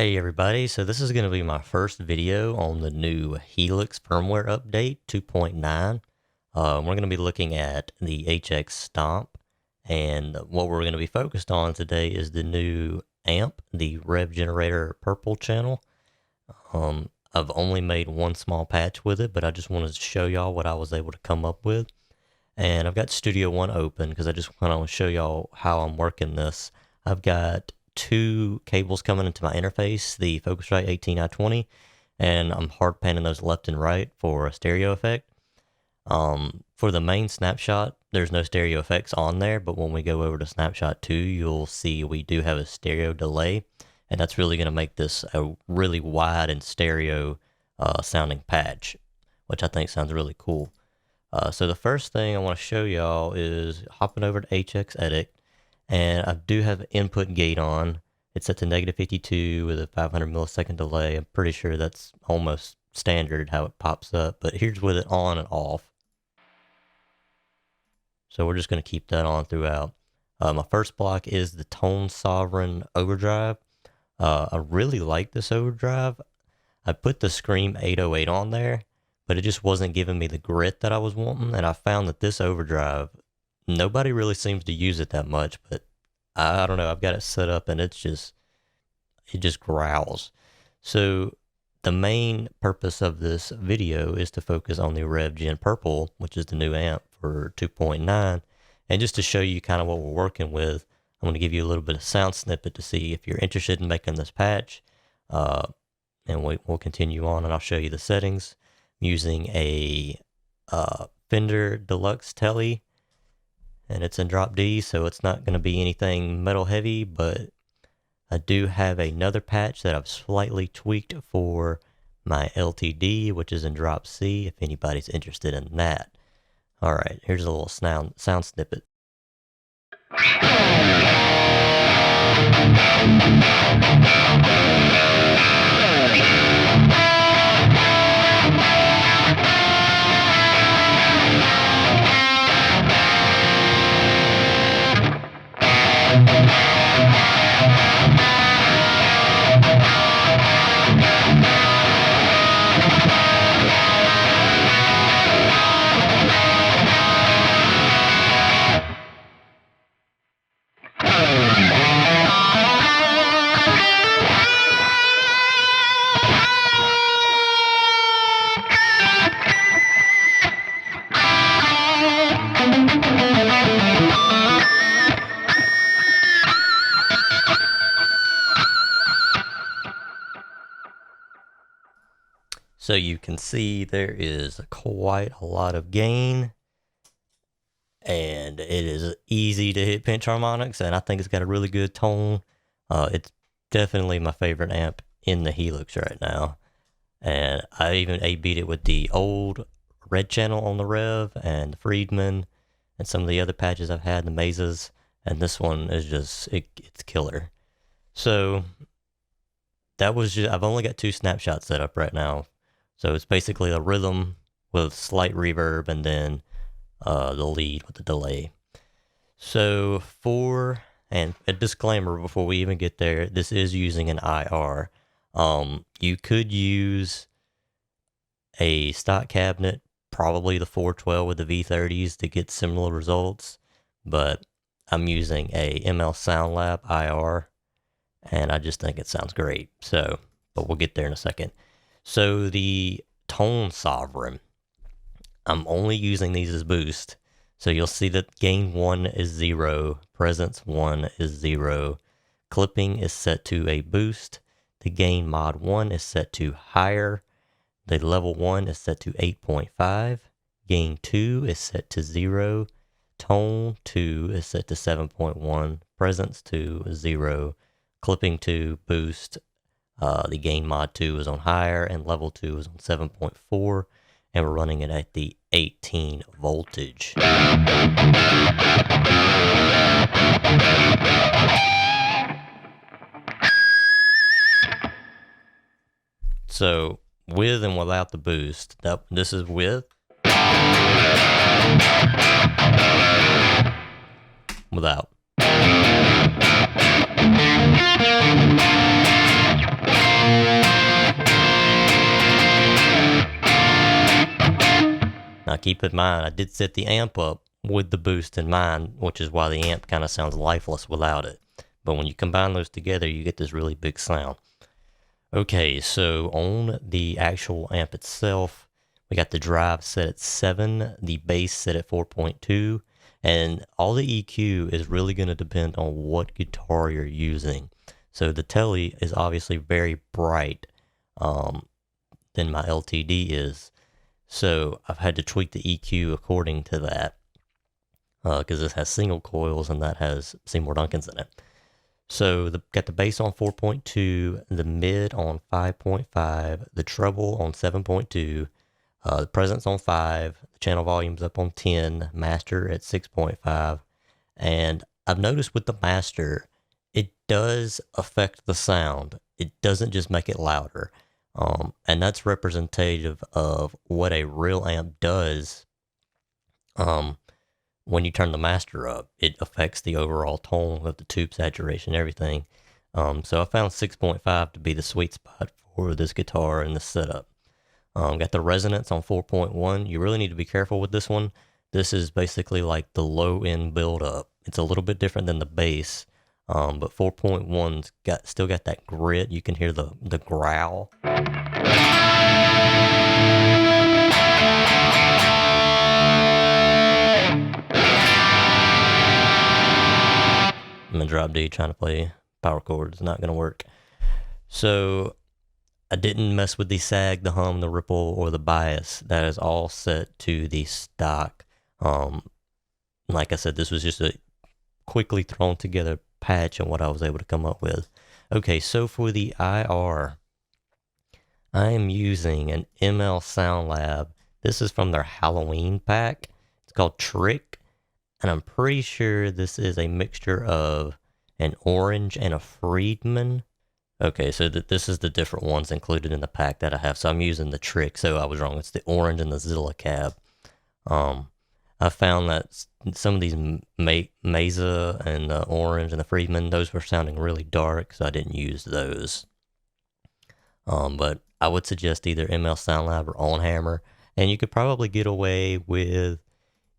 Hey everybody, so this is going to be my first video on the new Helix firmware update 2.9. We're going to be looking at the HX Stomp, and what we're going to be focused on today is the new amp, the Revv generator purple channel. I've only made one small patch with it, but I just wanted to show y'all what I was able to come up with. And I've got Studio One open because I just want to show y'all how I'm working this. I've got two cables coming into my interface, the Focusrite 18i20, and I'm hard panning those left and right for a stereo effect. For the main snapshot, there's no stereo effects on there, but when we go over to snapshot 2, you'll see we do have a stereo delay, and that's really going to make this a really wide and stereo sounding patch, which I think sounds really cool. So the first thing I want to show y'all is hopping over to HX Edit, and I do have input gate on. It's set to -52 with a 500 millisecond delay. I'm pretty sure that's almost standard how it pops up, but here's with it on and off. So we're just going to keep that on throughout. My first block is the Tone Sovereign Overdrive. I really like this overdrive. I put the Scream 808 on there, but it just wasn't giving me the grit that I was wanting, and I found that this overdrive, nobody really seems to use it that much, but I don't know, I've got it set up and it just growls. So the main purpose of this video is to focus on the Revv Gen Purple, which is the new amp for 2.9, and just to show you kind of what we're working with. I'm going to give you a little bit of sound snippet to see if you're interested in making this patch, and we'll continue on, and I'll show you the settings. I'm using a Fender Deluxe Tele, and it's in drop D, so it's not going to be anything metal heavy, but I do have another patch that I've slightly tweaked for my LTD, which is in drop C, if anybody's interested in that. All right, here's a little sound snippet. So you can see there is quite a lot of gain, and it is easy to hit pinch harmonics, and I think it's got a really good tone. It's definitely my favorite amp in the Helix right now, and I even A-beat it with the old red channel on the Revv and the Friedman and some of the other patches I've had, the Mesas, and this one is just, it's killer. So that was just, I've only got 2 snapshots set up right now. So it's basically a rhythm with slight reverb and then the lead with the delay. So and a disclaimer before we even get there, this is using an IR. You could use a stock cabinet, probably the 412 with the V30s to get similar results, but I'm using a ML SoundLab IR, and I just think it sounds great. So, but we'll get there in a second. So the Tone Sovereign, I'm only using these as boost. So you'll see that gain 1 is 0, presence 1 is 0, clipping is set to a boost, the gain mod 1 is set to higher, the level 1 is set to 8.5, gain 2 is set to 0, tone 2 is set to 7.1, presence 2 is 0, clipping 2, boost. The gain mod 2 is on higher, and level 2 is on 7.4, and we're running it at the 18 voltage. So with and without the boost, this is with, without. Now keep in mind, I did set the amp up with the boost in mind, which is why the amp kind of sounds lifeless without it. But when you combine those together, you get this really big sound. Okay, so on the actual amp itself, we got the drive set at 7, the bass set at 4.2, and all the EQ is really going to depend on what guitar you're using. So the Tele is obviously very bright than my LTD is. So I've had to tweak the EQ according to that because this has single coils and that has Seymour Duncans in it. So got the bass on 4.2, the mid on 5.5, the treble on 7.2, the presence on 5, the channel volume's up on 10, master at 6.5, and I've noticed with the master, it does affect the sound. It doesn't just make it louder, and that's representative of what a real amp does. When you turn the master up, it affects the overall tone of the tube saturation, everything. So I found 6.5 to be the sweet spot for this guitar and this setup. Got the resonance on 4.1. You really need to be careful with this one. This is basically like the low end build up. It's a little bit different than the bass, but 4.1's still got that grit. You can hear the growl. I'm gonna drop D trying to play power chords, not gonna work. So I didn't mess with the sag, the hum, the ripple, or the bias. That is all set to the stock. Like I said, this was just a quickly thrown together patch and what I was able to come up with. Okay, so for the IR, I am using an ML Sound Lab. This is from their Halloween pack. It's called Trick. And I'm pretty sure this is a mixture of an Orange and a Friedman. Okay, so this is the different ones included in the pack that I have. So I'm using the Trick, so I was wrong. It's the Orange and the Zilla Cab. I found that some of these Mesa and the Orange and the Friedman, those were sounding really dark, so I didn't use those. But I would suggest either ML Sound Lab or On Hammer. And you could probably get away with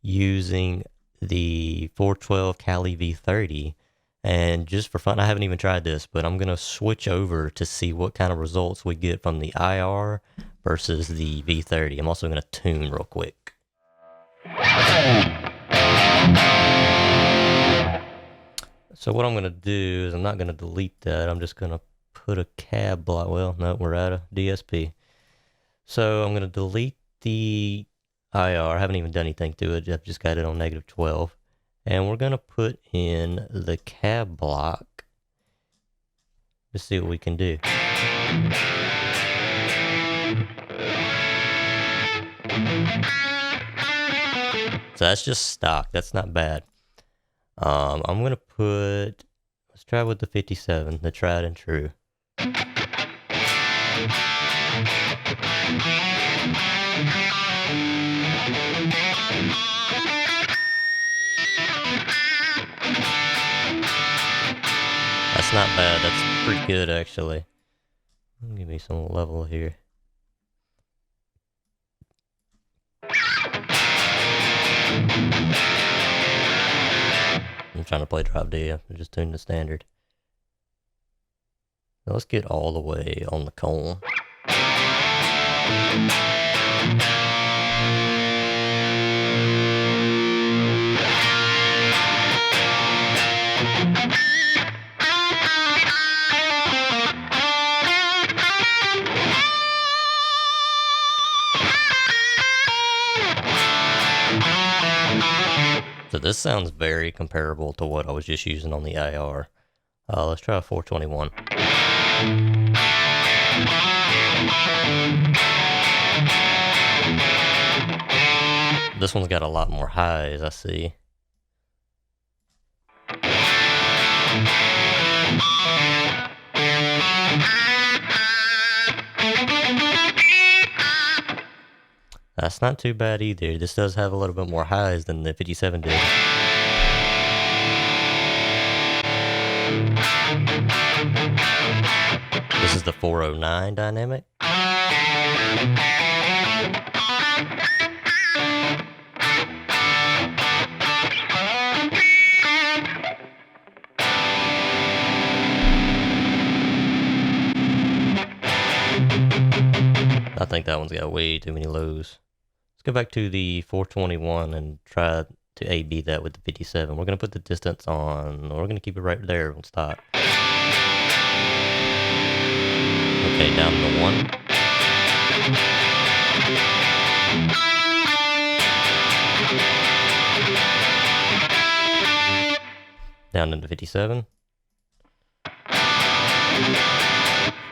using the 412 Cali V30, and just for fun, I haven't even tried this, but I'm gonna switch over to see what kind of results we get from the IR versus the V30. I'm also gonna tune real quick. So what I'm gonna do is I'm not gonna delete that. I'm just gonna put a cab block. Well, no, we're out of DSP. So I'm gonna delete the IR. I haven't even done anything to it. I've just got it on -12. And we're going to put in the cab block to see what we can do. So that's just stock. That's not bad. I'm going to put, let's try with the 57, the tried and true. That's not bad. That's pretty good, actually. Give me some level here. I'm trying to play drop D. I'm just tuning the standard. Now let's get all the way on the cone. So this sounds very comparable to what I was just using on the IR. Let's try a 421. This one's got a lot more highs, I see. That's not too bad either. This does have a little bit more highs than the 57 did. This is the 409 dynamic. one's got way too many lows. Let's go back to the 421 and try to A-B that with the 57. We're going to put the distance on, we're going to keep it right there. We'll stop. Okay, down to 1. Down into 57.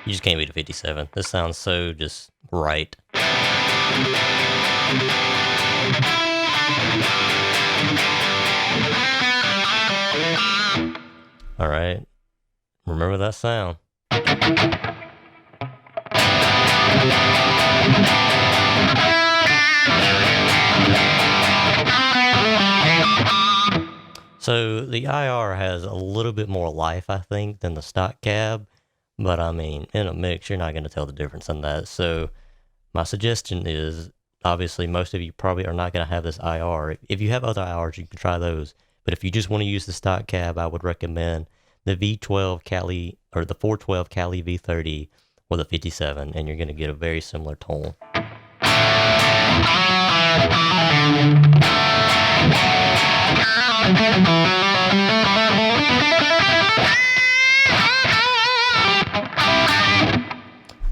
You just can't beat a 57. This sounds so just right. All right. Remember that sound. So the IR has a little bit more life, I think, than the stock cab. But I mean, in a mix, you're not going to tell the difference in that. So my suggestion is, obviously, most of you probably are not going to have this IR. If you have other IRs, you can try those. But if you just want to use the stock cab, I would recommend the V12 Cali, or the 412 Cali V30 with a 57, and you're going to get a very similar tone.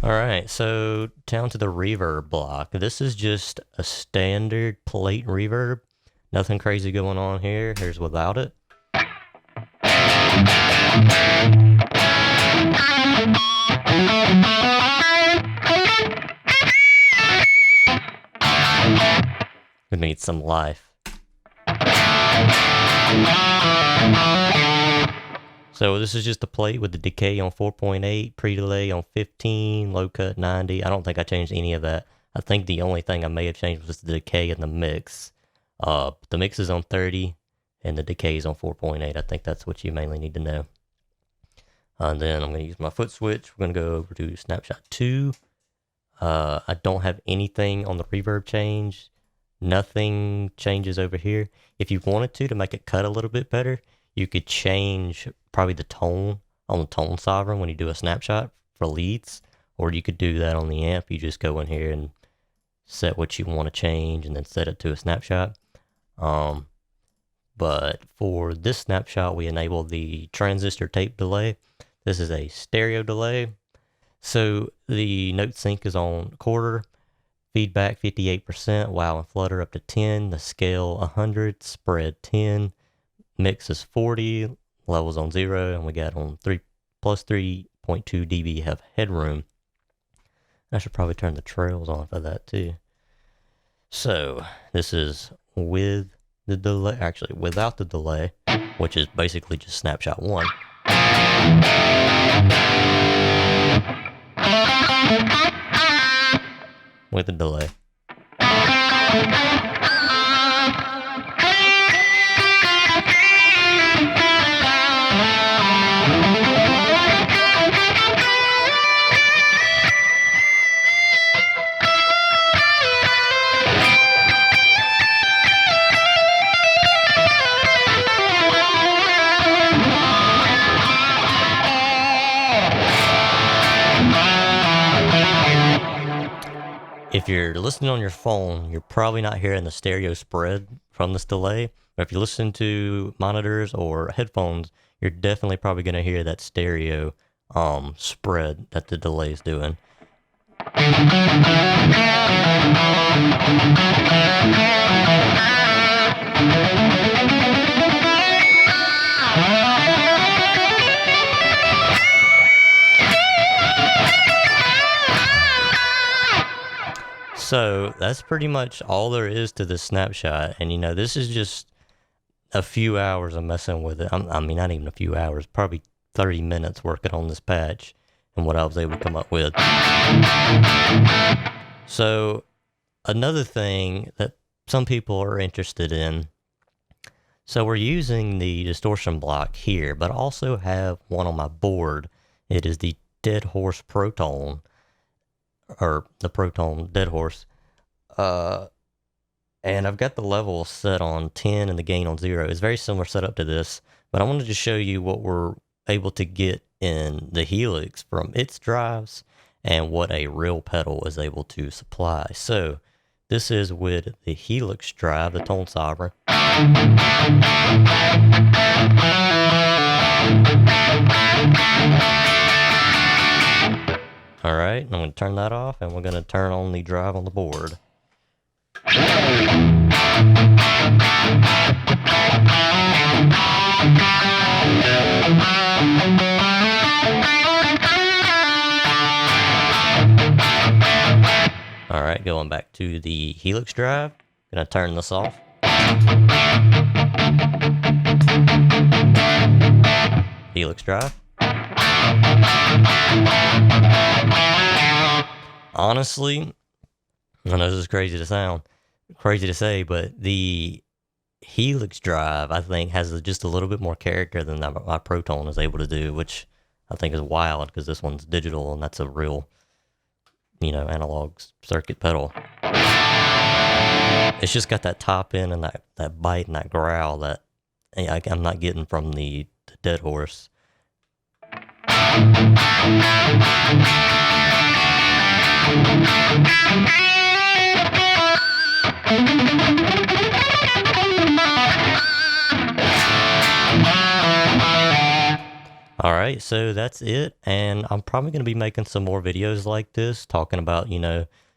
Alright, so down to the reverb block. This is just a standard plate reverb. Nothing crazy going on here. Here's without it. We need some life. So this is just a plate with the decay on 4.8, pre-delay on 15, low cut 90. I don't think I changed any of that. I think the only thing I may have changed was the decay in the mix. The mix is on 30 and the decay is on 4.8. I think that's what you mainly need to know. And then I'm going to use my foot switch. We're going to go over to snapshot 2. I don't have anything on the reverb change. Nothing changes over here. If you wanted to make it cut a little bit better, you could change probably the tone on the tone sovereign when you do a snapshot for leads, or you could do that on the amp. You just go in here and set what you want to change and then set it to a snapshot. But for this snapshot, we enable the transistor tape delay. This is a stereo delay. So the note sync is on quarter, feedback 58%, wow and flutter up to 10, the scale 100, spread 10, mix is 40, levels on 0, and we got on 3 plus 3.2 dB have headroom. I should probably turn the trails on for that too. So this is with the delay, actually without the delay, which is basically just snapshot 1. With the delay. If you're listening on your phone, you're probably not hearing the stereo spread from this delay. But if you listen to monitors or headphones, you're definitely probably going to hear that stereo spread that the delay is doing. So that's pretty much all there is to this snapshot. And you know, this is just a few hours of messing with it. I mean, not even a few hours, probably 30 minutes working on this patch and what I was able to come up with. So another thing that some people are interested in, so we're using the distortion block here, but I also have one on my board. It is the Dead Horse Proton, or the Proton Dead Horse. And I've got the level set on 10 and the gain on 0. It's very similar setup to this, but I wanted to show you what we're able to get in the Helix from its drives and what a real pedal is able to supply. So this is with the Helix drive, the Tone Sovereign. All right, I'm going to turn that off, and we're going to turn on the drive on the board. All right, going back to the Helix drive. Gonna turn this off. Helix drive. Honestly, I know this is crazy to say, but the Helix drive, I think, has just a little bit more character than my Proton is able to do, which I think is wild because this one's digital and that's a real, analog circuit pedal. It's just got that top end and that bite and that growl that I'm not getting from the Dead Horse. Alright, so that's it, and I'm probably going to be making some more videos like this, talking about,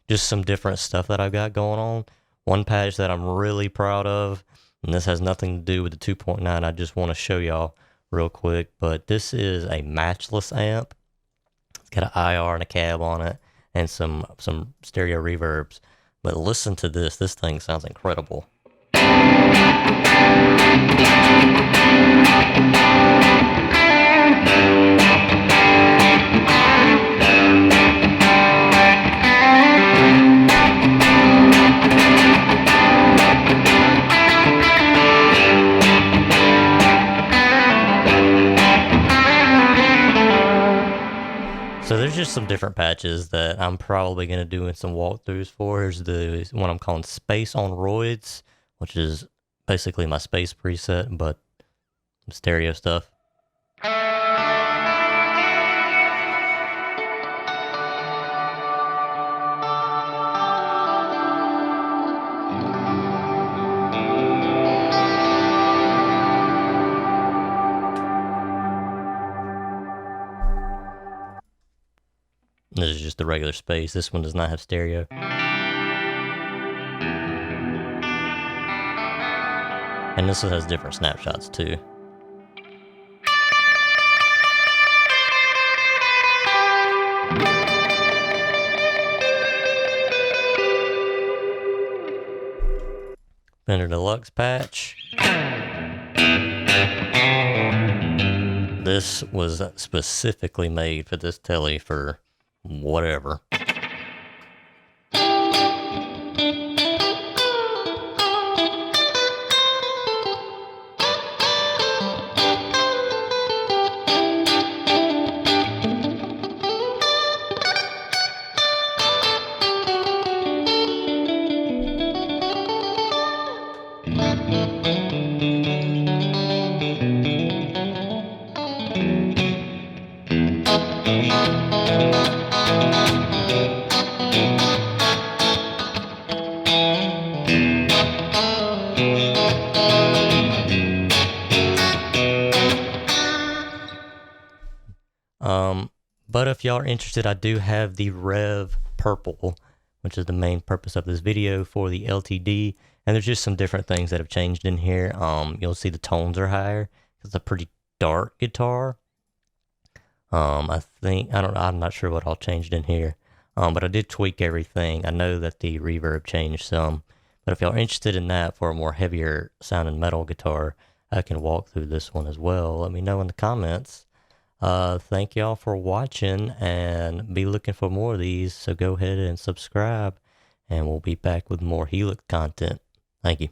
just some different stuff that I've got going on. One patch that I'm really proud of, and this has nothing to do with the 2.9, I just want to show y'all real quick, but this is a matchless amp. It's got an IR and a cab on it, and some stereo reverbs. But listen to this thing sounds incredible. So there's just some different patches that I'm probably going to do in some walkthroughs for. Here's the one I'm calling Space on Roids, which is basically my space preset, but stereo stuff. This is just the regular space. This one does not have stereo. And this one has different snapshots too. Fender Deluxe patch. This was specifically made for this telly for whatever. But if y'all are interested, I do have the Revv Purple, which is the main purpose of this video for the LTD. And there's just some different things that have changed in here. You'll see the tones are higher. It's a pretty dark guitar. I'm not sure what all changed in here. But I did tweak everything. I know that the reverb changed some. But if y'all are interested in that for a more heavier sounding metal guitar, I can walk through this one as well. Let me know in the comments. Thank y'all for watching, and be looking for more of these, so go ahead and subscribe, and we'll be back with more Helix content. Thank you.